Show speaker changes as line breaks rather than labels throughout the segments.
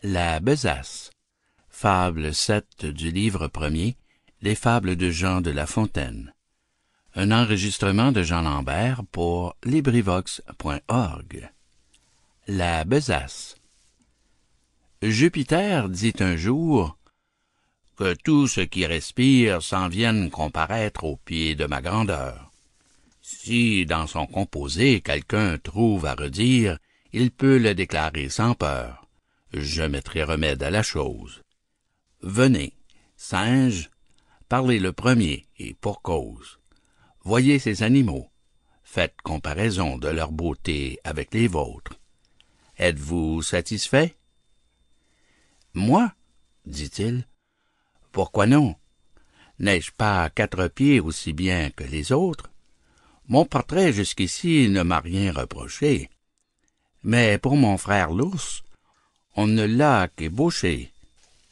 La besace. Fable 7 du livre premier, Les fables de Jean de La Fontaine. Un enregistrement de Jean Lambert pour LibriVox.org. La besace. Jupiter dit un jour « Que tout ce qui respire s'en vienne comparaître au pied de ma grandeur. Si dans son composé quelqu'un trouve à redire, il peut le déclarer sans peur. Je mettrai remède à la chose. Venez, singes, parlez le premier et pour cause. Voyez ces animaux, faites comparaison de leur beauté avec les vôtres. Êtes-vous satisfait? Moi, dit-il, pourquoi non? N'ai-je pas 4 pieds aussi bien que les autres? Mon portrait jusqu'ici ne m'a rien reproché. Mais pour mon frère l'ours, on ne l'a qu'ébauché.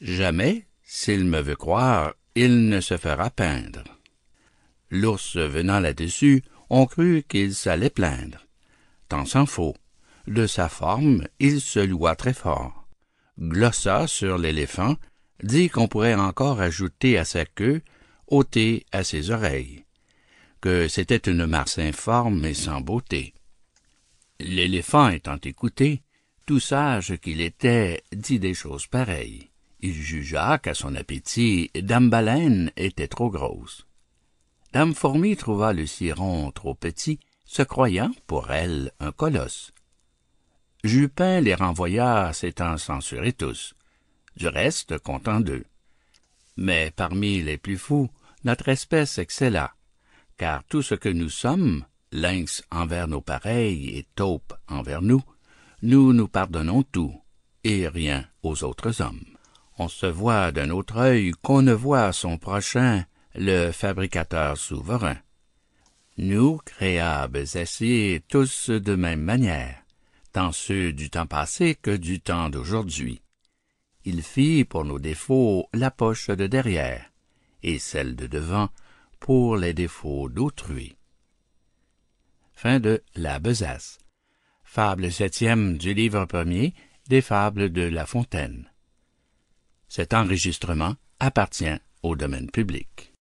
Jamais, s'il me veut croire, il ne se fera peindre. L'ours venant là-dessus, on crut qu'il s'allait plaindre. Tant s'en faut. De sa forme, il se loua très fort. Glossa sur l'éléphant, dit qu'on pourrait encore ajouter à sa queue, ôter à ses oreilles, que c'était une masse informe et sans beauté. L'éléphant étant écouté, tout sage qu'il était, dit des choses pareilles. Il jugea qu'à son appétit, Dame Baleine était trop grosse. Dame Fourmi trouva le ciron trop petit, se croyant, pour elle, un colosse. Jupin les renvoya, s'étant censurés tous, du reste content d'eux. Mais parmi les plus fous, notre espèce excella, car tout ce que nous sommes, lynx envers nos pareils et taupe envers nous, nous pardonnons tout, et rien aux autres hommes. On se voit d'un autre œil qu'on ne voit son prochain, le fabricateur souverain. Nous créables ainsi tous de même manière, tant ceux du temps passé que du temps d'aujourd'hui. Il fit pour nos défauts la poche de derrière, et celle de devant pour les défauts d'autrui. Fin de La besace. Fable 7e du livre premier des fables de La Fontaine. Cet enregistrement appartient au domaine public.